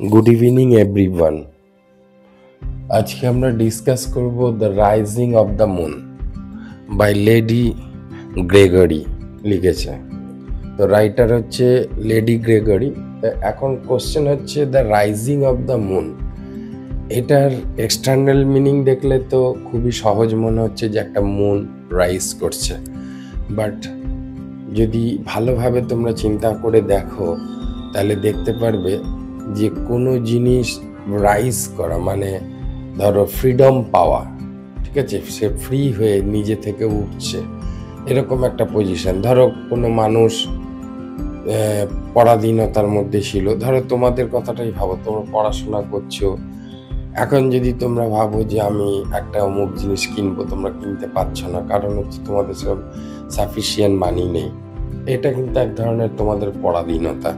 Good evening everyone. আজকে আমরা discuss করব the rising of the moon by Lady Gregory. লিখেছে তো রাইটার হচ্ছে লেডি গ্রেগরি। এখন কোশ্চেন হচ্ছে the rising of the moon, এটার এক্সটার্নাল মিনিং দেখলে তো খুবই সহজ মনে হচ্ছে যে একটা মুন রাইজ করছে, বাট যদি ভালোভাবে তোমরা চিন্তা করে দেখো তাহলে দেখতে পারবে যে কোনো জিনিস রাইজ করা মানে ধরো ফ্রিডম পাওয়া, ঠিক আছে, সে ফ্রি হয়ে নিজে থেকে উঠছে, এরকম একটা পজিশন। ধরো কোনো মানুষ পরাধীনতার মধ্যে ছিল, ধরো তোমাদের কথাটাই ভাবো, তোমরা পড়াশোনা করছো, এখন যদি তোমরা ভাবো যে আমি একটা অমুক জিনিস কিনবো, তোমরা কিনতে পারছো না, কারণ হচ্ছে তোমাদের সব সাফিসিয়েন্ট মানি নেই, এটা কিন্তু এক ধরনের তোমাদের পরাধীনতা।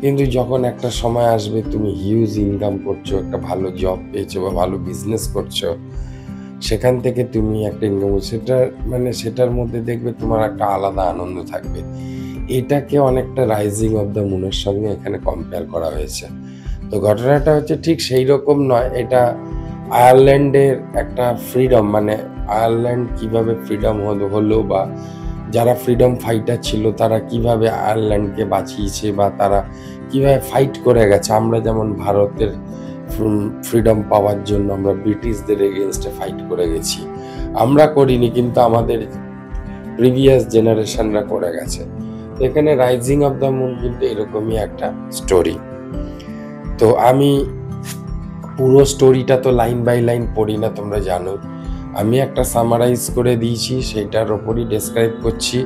কিন্তু যখন একটা সময় আসবে তুমি হিউজ ইনকাম করছো, একটা ভালো জব পেয়েছো বা ভালো বিজনেস করছো, সেখান থেকে তুমি একটা ইনকাম করছো, সেটার মধ্যে দেখবে তোমার একটা আলাদা আনন্দ থাকবে। এটাকে অনেকটা রাইজিং অফ দ্য মুনের সঙ্গে এখানে কম্পেয়ার করা হয়েছে। তো ঘটনাটা হচ্ছে ঠিক সেই রকম নয়, এটা আয়ারল্যান্ডের একটা ফ্রিডম, মানে আয়ারল্যান্ড কিভাবে ফ্রিডম হলো বা যারা ফ্রিডম ফাইটার ছিল তারা কিভাবে আয়ারল্যান্ডকে বাঁচিয়েছে বা তারা কিভাবে ফাইট করে গেছে। আমরা যেমন ভারতের ফ্রিডম পাওয়ার জন্য আমরা ব্রিটিশদের এগেনস্টে ফাইট করে গেছি, আমরা করিনি কিন্তু আমাদের প্রিভিয়াস জেনারেশনরা করে গেছে। এখানে রাইজিং অফ দ্য মুন কিন্তু এরকমই একটা স্টোরি। তো আমি পুরো স্টোরিটা তো লাইন বাই লাইন পড়ি না, তোমরা জানো, আমি একটা সামারাইজ করে দিয়েছি, সেইটার ওপরই ডেসক্রাইব করছি।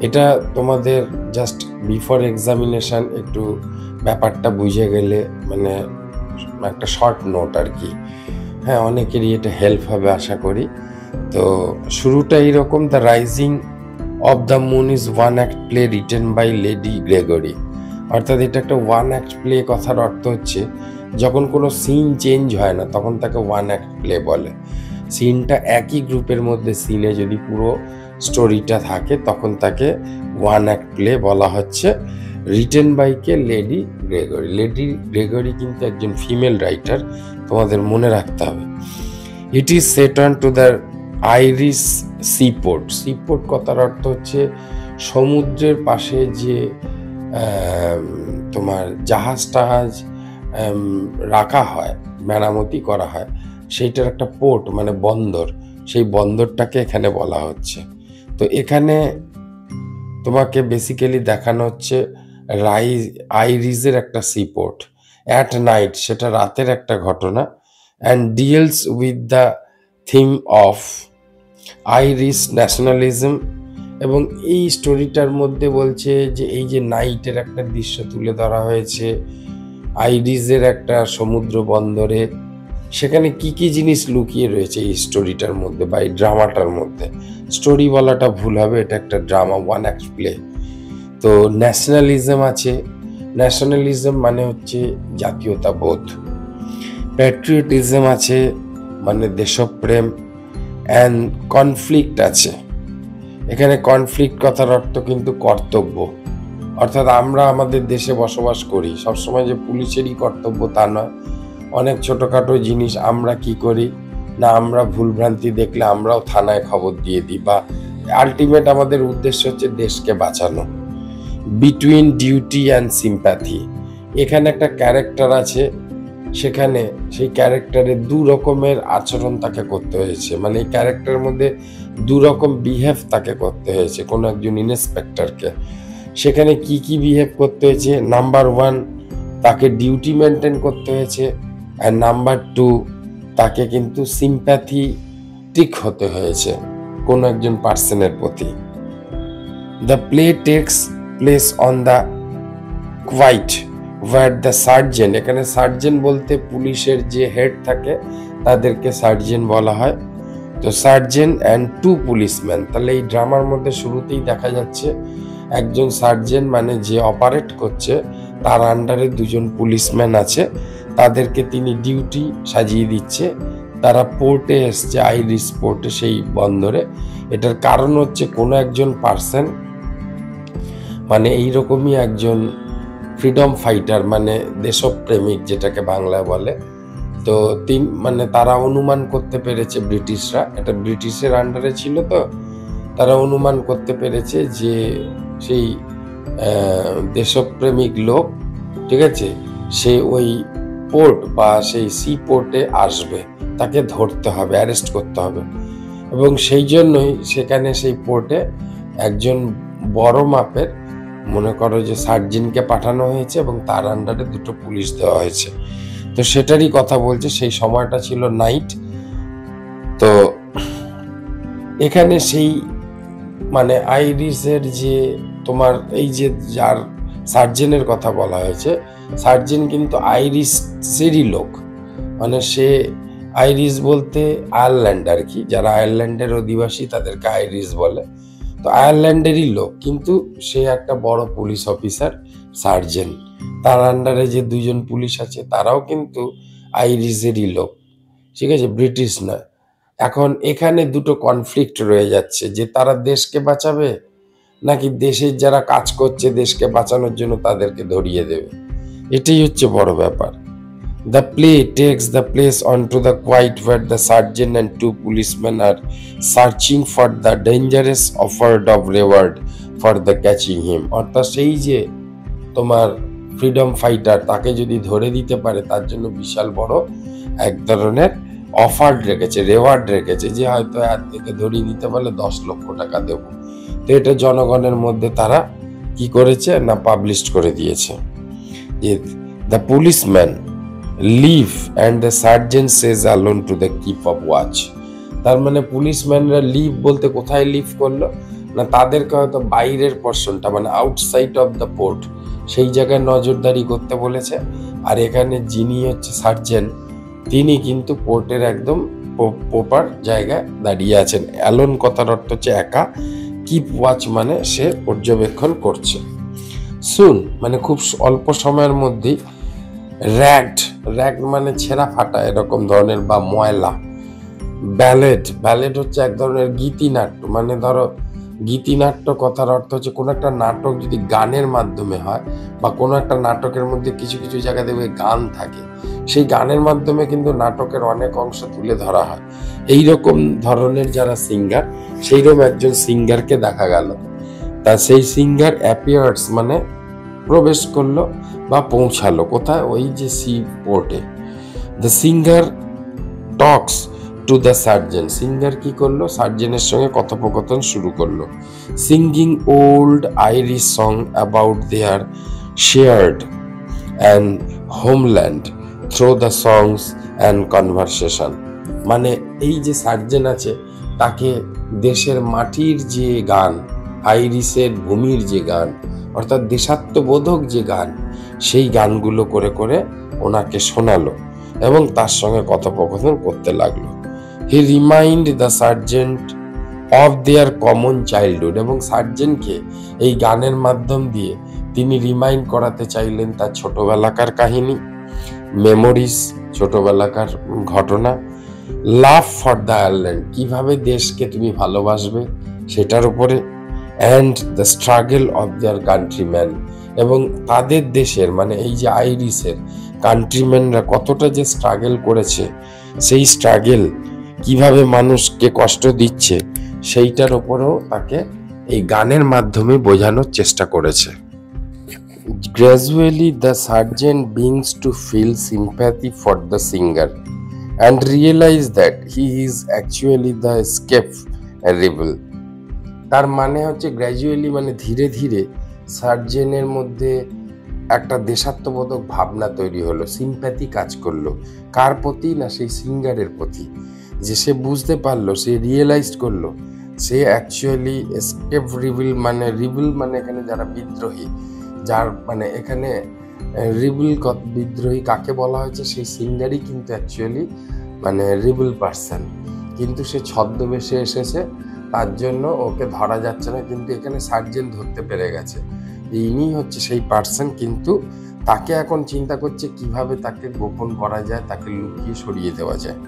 এটা তোমাদের জাস্ট বিফোর এক্সামিনেশন একটু ব্যাপারটা বুঝে গেলে মানে একটা শর্ট নোট আর কি, হ্যাঁ, অনেকেরই এটা হেল্প হবে আশা করি। তো শুরুটা এইরকম, the rising of the moon is one act play written by Lady Gregory. অর্থাৎ এটা একটা ওয়ান অ্যাক্ট প্লে, কথার অর্থ হচ্ছে যখন কোনো সিন চেঞ্জ হয় না তখন তাকে ওয়ান অ্যাক্ট প্লে বলে। সিনটা একই গ্রুপের মধ্যে সিনে যদি পুরো স্টোরিটা থাকে তখন তাকে ওয়ান অ্যাক্ট প্লে বলা হচ্ছে। রিটেন বাই কে? Lady Gregory. লেডি গ্রেগরি কিন্তু একজন ফিমেল রাইটার, তোমাদের মনে রাখতে হবে। It is set on to the Irish seaport. Seaport কথার অর্থ হচ্ছে সমুদ্রের পাশে যে তোমার জাহাজ টাহাজ রাখা হয়, মেরামতি করা হয়, সেইটার একটা পোর্ট মানে বন্দর, সেই বন্দরটাকে এখানে বলা হচ্ছে। তো এখানে তোমাকে বেসিক্যালি দেখানো হচ্ছে আইরিজের একটা সিপোর্ট অ্যাট নাইট, সেটা রাতের একটা ঘটনা, and deals with the theme of Irish nationalism. এবং এই স্টোরিটার মধ্যে বলছে যে এই যে নাইটের একটা দৃশ্য তুলে ধরা হয়েছে আইরিজের একটা সমুদ্র বন্দরে, সেখানে কি কি জিনিস লুকিয়ে রয়েছে এই স্টোরিটার মধ্যে বা এই ড্রামাটার মধ্যে। স্টোরি বলাটা ভুল হবে, এটা একটা ড্রামা, ওয়ান অ্যাক্ট প্লে। তো ন্যাশনালিজম আছে, ন্যাশনালিজম মানে হচ্ছে জাতীয়তাবোধ। প্যাট্রিয়টিজম আছে মানে দেশপ্রেম, অ্যান্ড কনফ্লিক্ট আছে। এখানে কনফ্লিক্ট কথার অর্থ কিন্তু কর্তব্য, অর্থাৎ আমরা আমাদের দেশে বসবাস করি, সবসময় যে পুলিশেরই কর্তব্য তা নয়। অনেক ছোটোখাটো জিনিস আমরা কি করি না, আমরা ভুলভ্রান্তি দেখলে আমরাও থানায় খবর দিয়ে দিই, বা আলটিমেট আমাদের উদ্দেশ্য হচ্ছে দেশকে বাঁচানো। বিটুইন ডিউটি অ্যান্ড সিম্প্যাথি, এখানে একটা ক্যারেক্টার আছে, সেখানে সেই ক্যারেক্টারে দু রকমের আচরণ তাকে করতে হয়েছে, মানে এই ক্যারেক্টারের মধ্যে দু রকম বিহেভ তাকে করতে হয়েছে কোনো একজন ইন্সপেক্টরকে। সেখানে কি কি বিহেভ করতে হয়েছে? নাম্বার 1, তাকে ডিউটি মেনটেন করতে হয়েছে, আর নাম্বার 2, তাকে কিন্তু সিম্প্যাথেটিক হতে হয়েছে কোনো একজন পার্সনের প্রতি। The play takes place on the quiet war the sergeant, এখানে সার্জেন্ট বলতে পুলিশের যে হেড থাকে তাদেরকে সার্জেন্ট বলা হয়। তো সার্জেন্ট অ্যান্ড 2 পুলিশম্যান, তাহলে এই ড্রামার মধ্যে শুরুতেই দেখা যাচ্ছে একজন সার্জেন্ট মানে যে অপারেট করছে তার আন্ডারে 2জন পুলিশম্যান আছে, তাদেরকে তিনি ডিউটি সাজিয়ে দিচ্ছে। তারা পোর্টে এসছে, আইরিশ পোর্টে, সেই বন্দরে। এটার কারণ হচ্ছে কোনো একজন পার্সন মানে এইরকমই একজন ফ্রিডম ফাইটার মানে দেশপ্রেমিক যেটাকে বাংলায় বলে। তো মানে তারা অনুমান করতে পেরেছে, ব্রিটিশরা, এটা ব্রিটিশের আন্ডারে ছিল, তো তারা অনুমান করতে পেরেছে যে সেই দেশপ্রেমিক লোক, ঠিক আছে, সে ওই পোর্ট বা সেই সি পোর্টে আসবে, তাকে ধরতে হবে, অ্যারেস্ট করতে হবে। এবং সেই জন্যই সেখানে সেই পোর্টে একজন বড় মাপের, মনে করো যে সার্জেন্টকে পাঠানো হয়েছে এবং তার আন্ডারে 2টো পুলিশ দেওয়া হয়েছে। তো সেটারই কথা বলছে, সেই সময়টা ছিল নাইট। তো এখানে সেই মানে আইরিসের যে তোমার এই যে যার সার্জেনের কথা বলা হয়েছে, সার্জেন কিন্তু আইরিশেরই লোক, মানে সে আইরিশ বলতে আয়ারল্যান্ড আর কি, যারা আয়ারল্যান্ডের অধিবাসী তাদেরকে আইরিশ বলে। তো আয়ারল্যান্ডেরই লোক, কিন্তু সে একটা বড় পুলিশ অফিসার, সার্জেন। তার আন্ডারে যে 2জন পুলিশ আছে তারাও কিন্তু আইরিশেরই লোক, ঠিক আছে, ব্রিটিশ নয়। এখন এখানে 2টো কনফ্লিক্ট রয়ে যাচ্ছে, যে তারা দেশকে বাঁচাবে নাকি দেশের যারা কাজ করছে দেশকে বাঁচানোর জন্য তাদেরকে ধরিয়ে দেবে। এটাই হচ্ছে বড় ব্যাপার। The play takes the place onto the quiet where the sergeant and 2 policemen are searching for the dangerous offered of reward for the catching him. অর্থাৎ সেই যে তোমার ফ্রিডম ফাইটার, তাকে যদি ধরে দিতে পারে তার জন্য বিশাল বড় এক ধরনের অফার রেখেছে, রেওয়ার্ড রেখেছে, যে হয়তো একে ধরিয়ে দিতে পারলে 10 লক্ষ টাকা দেব। তো এটা জনগণের মধ্যে তারা কি করেছে না, পাবলিশ করে দিয়েছে। The policeman leave and the sergeant says alone to the keep of watch. তার মানে পুলিশম্যানরা লিভ বলতে কোথায় লিভ করলো না, তাদেরকে হয়তো বাইরের পোর্শনটা মানে আউটসাইড অফ দ্য পোর্ট সেই জায়গায় নজরদারি করতে বলেছে। আর এখানে যিনি হচ্ছে সার্জেন্ট, তিনি কিন্তু পোর্টের একদম প্রপার জায়গায় দাঁড়িয়ে আছেন। অ্যালোন কথার অর্থ হচ্ছে একা, কিপ ওয়াচ মানে সে পর্যবেক্ষণ করছে। সুন মানে খুব অল্প সময়ের মধ্যেই, র্যাগড মানে ছেঁড়া ফাটা এরকম ধরনের বা ময়লা। ব্যালেড হচ্ছে এক ধরনের গীতিনাট্য, মানে ধরো গীতিনাট্য কথার অর্থ হচ্ছে কোনো একটা নাটক যদি গানের মাধ্যমে হয়, বা কোনো একটা নাটকের মধ্যে কিছু কিছু জায়গায় দেখবে গান থাকে, সেই গানের মাধ্যমে কিন্তু নাটকের অনেক অংশ তুলে ধরা হয়। এইরকম ধরনের যারা সিঙ্গার, সেইরকম একজন সিঙ্গারকে দেখা গেল। তা সেই সিঙ্গার অ্যাপিয়ার্স মানে প্রবেশ করলো বা পৌঁছালো কোথায়, ওই যে সি পোর্টে। The singer talks to the sergeant, singer কি করলো, সার্জেনের সঙ্গে কথোপকথন শুরু করলো, singing old Irish song about their shared and homeland through the songs and conversation. মানে এই যে সার্জেন আছে, তাকে দেশের মাটির যে গান, আইরিশের ভূমির যে গান, অর্থাৎ দেশাত্মবোধক যে গান, সেই গানগুলো করে করে ওনাকে শোনালো এবং তার সঙ্গে কথোপকথন করতে লাগলো। He remind the sergeant of their common childhood, এবং সার্জেন্টকে এই গানের মাধ্যম দিয়ে তিনি রিমাইন্ড করাতে চাইলেন তার ছোটবেলাকার কাহিনী, মেমোরিজ, ছোটবেলাকার ঘটনা। লাভ ফর দ্য আয়ারল্যান্ড, কিভাবে দেশকে তুমি ভালোবাসবে সেটার উপরে। And the struggle of their countryman, এবং তাদের দেশের মানে এই যে আইরিশের কান্ট্রিম্যানরা কতটা যে স্ট্রাগল করেছে, সেই স্ট্রাগল কিভাবে মানুষকে কষ্ট দিচ্ছে, সেইটার উপরেও তাকে এই গানের মাধ্যমে বোঝানোর চেষ্টা করেছে। Gradually the sergeant begins to feel sympathy for the singer and realize that he is actually the escaped rebel. তার মানে হচ্ছে গ্র্যাজুয়ালি মানে ধীরে ধীরে সার্জেনের মধ্যে একটা দেশাত্মবোধক ভাবনা তৈরি হলো, সিম্প্যাথি কাজ করলো। কার প্রতি না, সেই সিঙ্গারের প্রতি। যে সে বুঝতে পারলো, সে রিয়েলাইজ করলো সে অ্যাকচুয়ালি এসকেপ রিবেল, মানে রিবেল মানে এখানে যারা বিদ্রোহী, যার মানে এখানে রিবেল বিদ্রোহী কাকে বলা হয়েছে, সেই সিঙ্গারই কিন্তু অ্যাকচুয়ালি মানে রিবেল পার্সন, কিন্তু সে ছদ্মবেশে এসেছে, তার জন্য ওকে ধরা যাচ্ছে না। কিন্তু এখানে সার্জেন্ট ধরতে পেরে গেছে ইনি হচ্ছে সেই পার্সন, কিন্তু তাকে এখন চিন্তা করছে কিভাবে তাকে গোপন করা যায়, তাকে লুকিয়ে সরিয়ে দেওয়া যায়।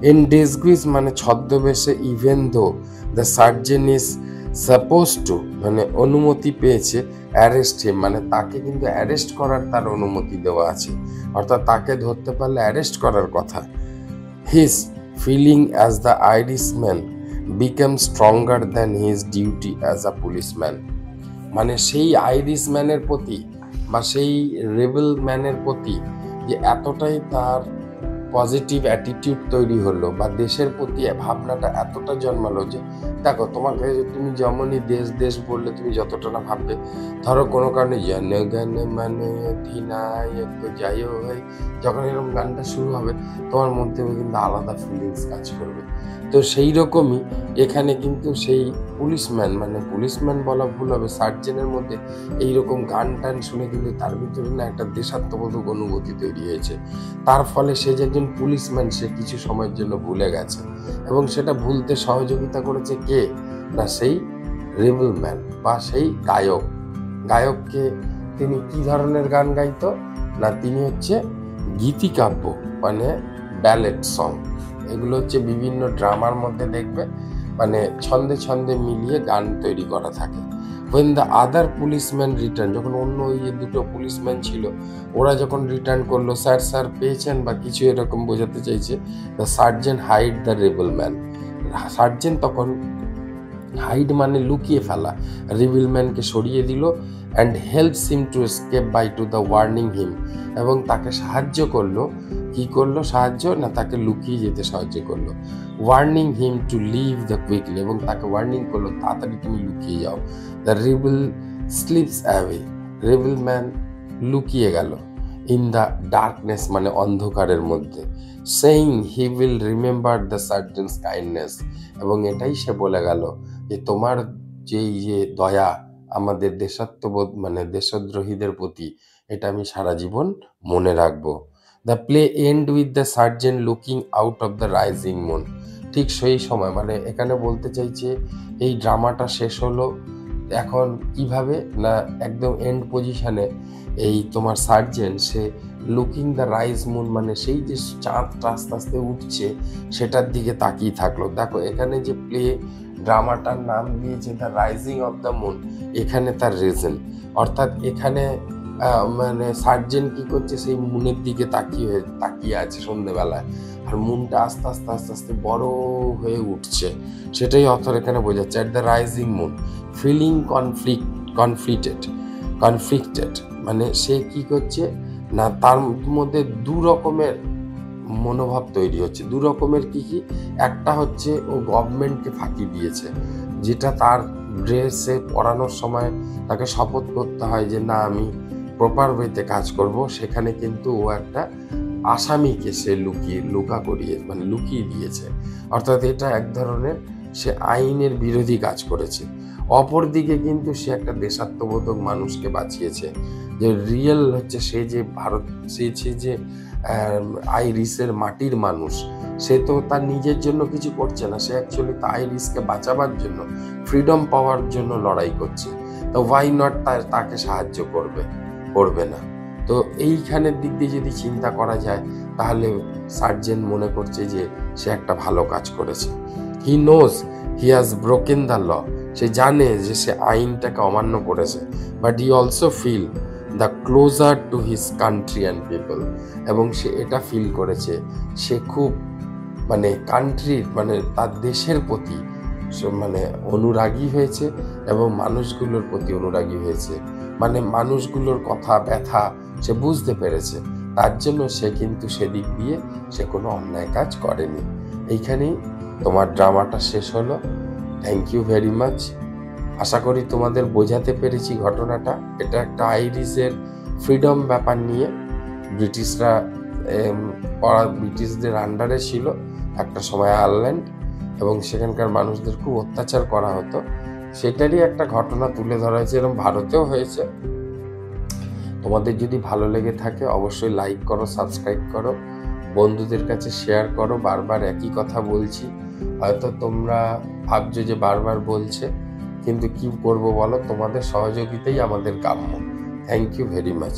ইন ডিসগুইজ মানে ছদ্মবেশে, even though the surgeon is supposed to মানে অনুমতি পেয়েছে, অ্যারেস্ট হিম, মানে তাকে কিন্তু অ্যারেস্ট করার তার অনুমতি দেওয়া আছে, অর্থাৎ তাকে ধরতে পারলে অ্যারেস্ট করার কথা। His feeling as the Irishman became stronger than his duty as a policeman. মানে সেই আইরিশ ম্যানের প্রতি বা সেই রেবেল ম্যানের প্রতি যে এতটাই তার পজিটিভ অ্যাটিটিউড তৈরি হলো বা দেশের প্রতি ভাবনাটা এতটা জন্মালো যে দেখো তোমাকে তুমি যেমনই দেশ দেশ বললে তুমি যতটা না ভাববে, ধরো কোনো কারণে জনগণ মানে অধিনায়ক জয় হই, যখন এরকম গানটা শুরু হবে তোমার মধ্যে কিন্তু আলাদা ফিলিংস কাজ করবে। তো সেই রকমই এখানে কিন্তু সেই পুলিশম্যান, মানে পুলিশম্যান বলা ভুল হবে, সার্জেনের মধ্যে এইরকম গান টান শুনে কিন্তু তার ভিতরে না একটা দেশাত্মবোধক অনুভূতি তৈরি হয়েছে। তার ফলে সে যে একজন পুলিশম্যান সে কিছু সময়ের জন্য ভুলে গেছে, এবং সেটা ভুলতে সহযোগিতা করেছে কে না সেই রেবেল ম্যান বা সেই গায়ক। গায়ককে তিনি কি ধরনের গান গাইতো না, তিনি হচ্ছে গীতিকাব্য মানে ব্যালেট সং, এগুলো হচ্ছে বিভিন্ন ড্রামার মধ্যে দেখবে মানে ছন্দে ছন্দে মিলিয়ে গান তৈরি করা থাকে। when the other policeman return, যখন অন্য ওই যে দুটো পুলিশম্যান ছিল ওরা যখন রিটার্ন করলো, স্যার স্যার পেয়েছেন বা কিছু এরকম বোঝাতে চাইছে, the sergeant hide the rebel man. Sergeant তখন হাইড মানে লুকিয়ে ফেলা, রেবেল ম্যানকে সরিয়ে দিল, and helps him to escape by to the warning him, এবং তাকে সাহায্য করলো, কি করলো সাহায্য না, তাকে লুকিয়ে যেতে সাহায্য করলো। Warning him to leave the quickly, এবং তাকে ওয়ার্নিং করলো তাড়াতাড়ি তুমি লুকিয়ে যাও। The rebel slips away, rebel man লুকিয়ে গেল ইন দ্য ডার্কনেস মানে অন্ধকারের মধ্যে, saying he will remember the sergeant's kindness, এবং এটাই সে বলে গেল যে তোমার যেই যে দয়া আমাদের দেশাত্মবোধ মানে দেশদ্রোহীদের প্রতি, এটা আমি সারা জীবন মনে রাখবো। The play end with the sergeant looking out of the rising moon, ঠিক সেই সময় মানে এখানে বলতে চাইছে এই ড্রামাটা শেষ হলো এখন কিভাবে না, একদম এন্ড পজিশনে এই তোমার sergeant say looking the rise moon মানে সেই যে চাঁদটা আস্তে আস্তে উঠছে সেটার দিকে তাকিয়ে থাকলো। দেখো এখানে যে প্লে ড্রামাটার নাম দিয়েছে the rising of the moon, এখানে তার রিজন, অর্থাৎ এখানে মানে সার্জেন্ট কি করছে সেই মুনের দিকে তাকিয়ে আছে সন্ধ্যেবেলায়, আর মুনটা আস্তে আস্তে আস্তে আস্তে বড় হয়ে উঠছে, সেটাই অথর এখানে বোঝাচ্ছে। At the rising moon feeling conflicted মানে সে কি করছে না, তার মধ্যে দু রকমের মনোভাব তৈরি হচ্ছে। দু রকমের কি কি, একটা হচ্ছে ও গভর্নমেন্টকে ফাঁকি দিয়েছে, যেটা তার ড্রেসে পড়ানোর সময় তাকে শপথ করতে হয় যে না আমি প্রপার ওয়েতে কাজ করব, সেখানে কিন্তু ও একটা আসামিকে সে লুকিয়ে দিয়েছে, অর্থাৎ এটা এক ধরনের সে আইনের বিরোধী কাজ করেছে। অপরদিকে কিন্তু সে একটা দেশাত্মবোধক মানুষকে বাঁচিয়েছে, যে রিয়েল হচ্ছে সে যে আইরিশের মাটির মানুষ, সে তো তার নিজের জন্য কিছু করছে না, সে অ্যাকচুয়ালি তা আইরিশকে বাঁচাবার জন্য ফ্রিডম পাওয়ার জন্য লড়াই করছে। তো ওয়াই নট তাকে সাহায্য করবে না। তো এইখানের দিক দিয়ে যদি চিন্তা করা যায় তাহলে সার্জেন্ট মনে করছে যে সে একটা ভালো কাজ করেছে। He knows he has broken the law, সে জানে যে সে আইনটাকে অমান্য করেছে, but he also feel the closer to his country and people, এবং সে এটা ফিল করেছে সে খুব মানে কান্ট্রির মানে তার দেশের প্রতি মানে অনুরাগী হয়েছে এবং মানুষগুলোর প্রতি অনুরাগী হয়েছে, মানে মানুষগুলোর কথা ব্যথা সে বুঝতে পেরেছে, তার জন্য সে কিন্তু সেদিক দিয়ে সে কোনো অন্যায় কাজ করেনি। এইখানেই তোমার ড্রামাটা শেষ হলো। Thank you very much. আশা করি তোমাদের বোঝাতে পেরেছি ঘটনাটা। এটা একটা আইরিশের ফ্রিডম ব্যাপার নিয়ে, ব্রিটিশদের আন্ডারে ছিল একটা সময় আয়ারল্যান্ড, এবং সেখানকার মানুষদের খুব অত্যাচার করা হতো, সেটারই একটা ঘটনা তুলে ধরা হয়েছে, এরকম ভারতেও হয়েছে। তোমাদের যদি ভালো লেগে থাকে অবশ্যই লাইক করো, সাবস্ক্রাইব করো, বন্ধুদের কাছে শেয়ার করো। বারবার একই কথা বলছি, হয়তো তোমরা ভাবছো যে বারবার বলছে, কিন্তু কি করবো বলো, তোমাদের সহযোগিতাই আমাদের কাম্য। Thank you very much.